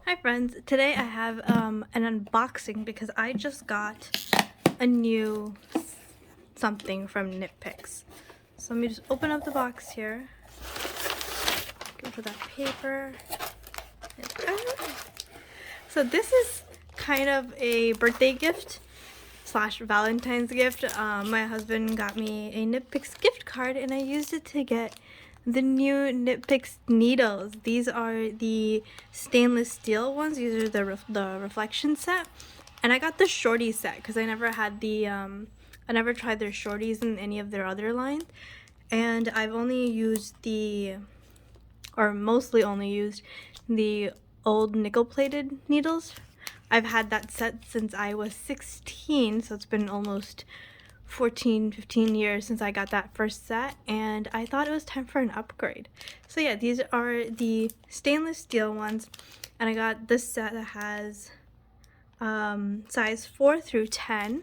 Hi friends, today I have an unboxing because I just got a new something from Nitpicks. So let me just open up the box here. Go for that paper. So this is kind of a birthday gift slash Valentine's gift. My husband got me a Nitpicks gift card and I used it to get the new Nitpicks needles. These are the stainless steel ones. These are the reflection set. And I got the shorty set because I never had the, I never tried their shorties in any of their other lines. And I've only used or mostly only used the old nickel-plated needles. I've had that set since I was 16, so it's been almost 15 years since I got that first set, and I thought it was time for an upgrade. So yeah, these are the stainless steel ones, and I got this set that has size 4 through 10,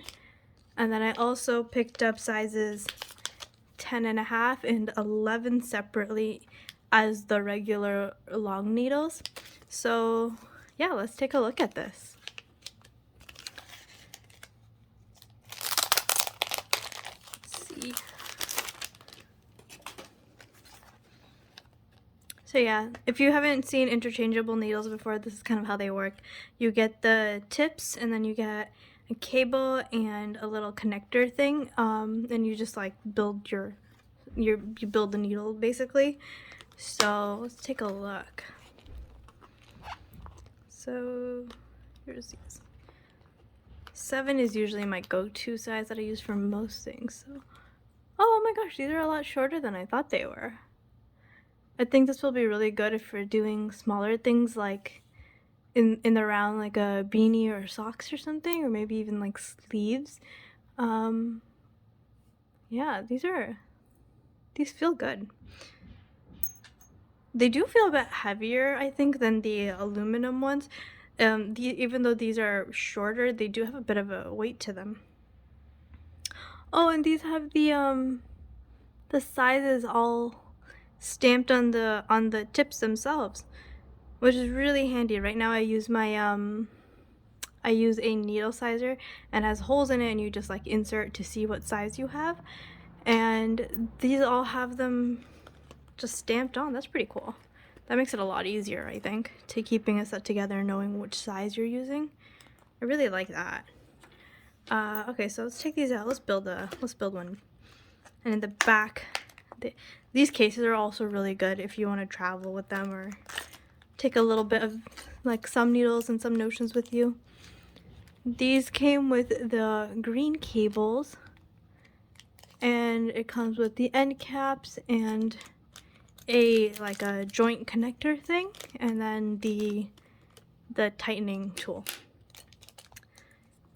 and then I also picked up sizes 10.5 and 11 separately as the regular long needles. So yeah, let's take a look at this. Let's see. So yeah, if you haven't seen interchangeable needles before, this is kind of how they work. You get the tips and then you get a cable and a little connector thing, and you just like build you build the needle basically. So let's take a look. So here's these. 7 is usually my go-to size that I use for most things. So, oh my gosh, these are a lot shorter than I thought they were. I think this will be really good if you're doing smaller things like in the round, like a beanie or socks or something, or maybe even like sleeves. Yeah, these feel good. They do feel a bit heavier, I think, than the aluminum ones. Even though these are shorter, they do have a bit of a weight to them. Oh, and these have the sizes all stamped on the tips themselves, which is really handy. Right now I use my I use a needle sizer and it has holes in it, and you just like insert to see what size you have, and these all have them just stamped on. That's pretty cool. That makes it a lot easier, I think, to keeping a set together and knowing which size you're using. I really like that. Okay, so let's take these out. Let's build one. And in the back, these cases are also really good if you want to travel with them or take a little bit of like some needles and some notions with you. These came with the green cables, and it comes with the end caps and a joint connector thing, and then the tightening tool.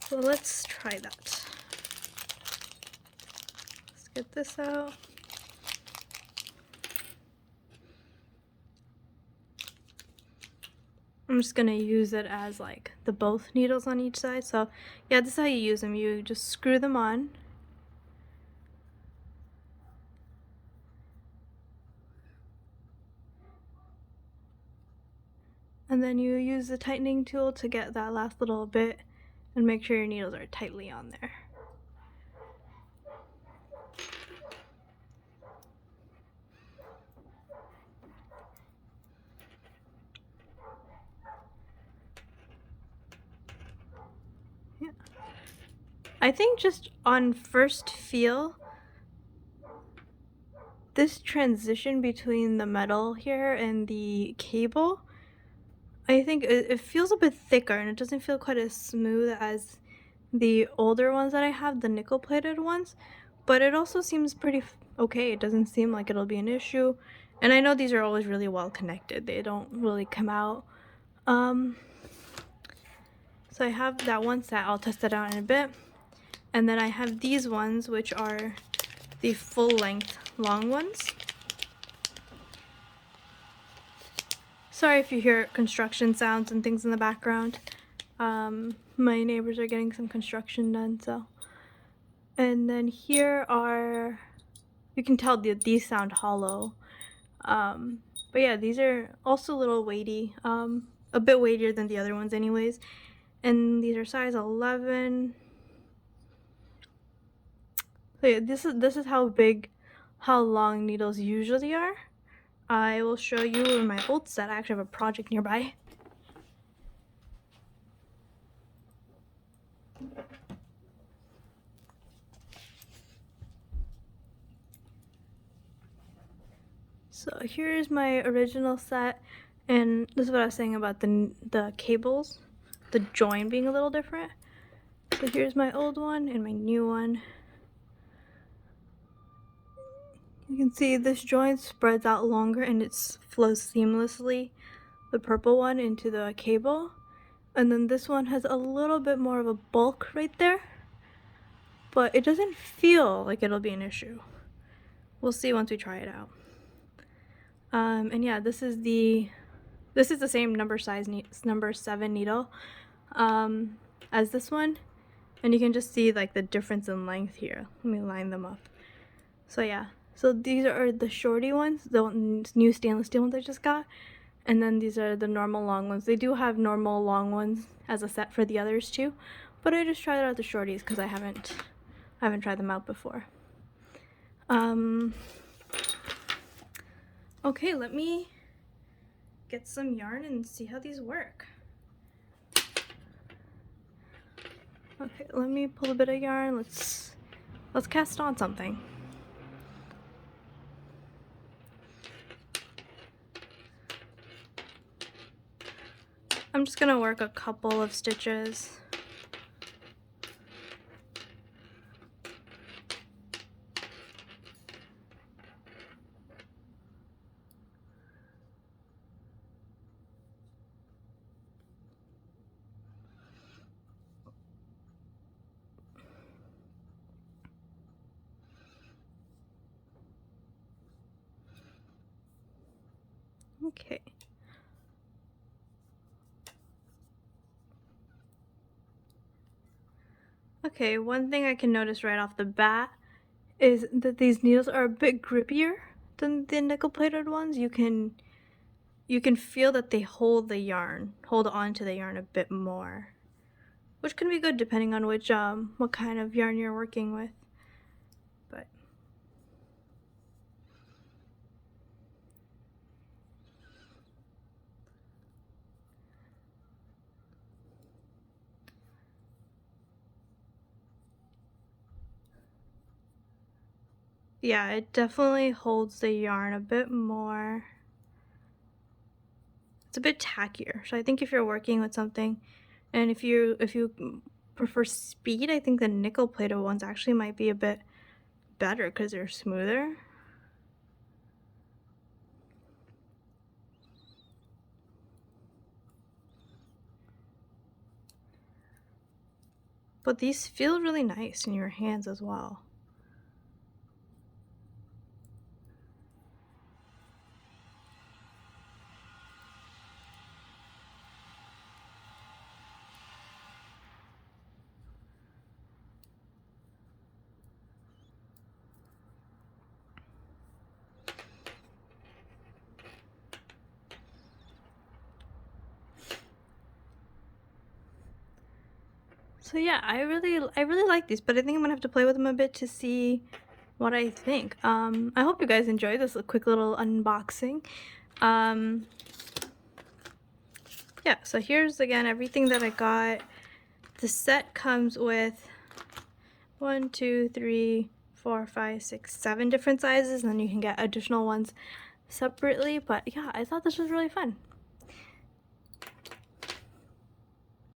So let's try that. Let's get this out. I'm just gonna use it as like the both needles on each side. So yeah, this is how you use them. You just screw them on. And then you use the tightening tool to get that last little bit and make sure your needles are tightly on there. Yeah. I think just on first feel, this transition between the metal here and the cable, I think it feels a bit thicker and it doesn't feel quite as smooth as the older ones that I have, the nickel plated ones, but it also seems pretty okay. It doesn't seem like it'll be an issue, and I know these are always really well connected. They don't really come out. So I have that one set. I'll test it out in a bit, and then I have these ones, which are the full length long ones. Sorry if you hear construction sounds and things in the background. My neighbors are getting some construction done, so. And then here are, you can tell these sound hollow. But yeah, these are also a little weighty. a bit weightier than the other ones anyways. And these are size 11. So yeah, this is how long needles usually are. I will show you in my old set. I actually have a project nearby. So here's my original set, and this is what I was saying about the cables, the join being a little different. So here's my old one and my new one. You can see this joint spreads out longer and it flows seamlessly, the purple one, into the cable. And then this one has a little bit more of a bulk right there, but it doesn't feel like it'll be an issue. We'll see once we try it out. And yeah, this is the same number 7 needle as this one, and you can just see like the difference in length here. Let me line them up. So yeah, so these are the shorty ones, the new stainless steel ones I just got, and then these are the normal long ones. They do have normal long ones as a set for the others too, but I just tried out the shorties because I haven't tried them out before. Okay, let me get some yarn and see how these work. Okay, let me pull a bit of yarn. Let's cast on something. I'm just gonna work a couple of stitches. Okay. Okay, one thing I can notice right off the bat is that these needles are a bit grippier than the nickel-plated ones. You can feel that they hold on to the yarn a bit more, which can be good depending on which what kind of yarn you're working with. But yeah, it definitely holds the yarn a bit more. It's a bit tackier. So I think if you're working with something, and if you prefer speed, I think the nickel-plated ones actually might be a bit better because they're smoother. But these feel really nice in your hands as well. So yeah, I really like these, but I think I'm gonna have to play with them a bit to see what I think. I hope you guys enjoyed this quick little unboxing. Yeah, so here's again everything that I got. The set comes with 1, 2, 3, 4, 5, 6, 7 different sizes, and then you can get additional ones separately. But yeah, I thought this was really fun.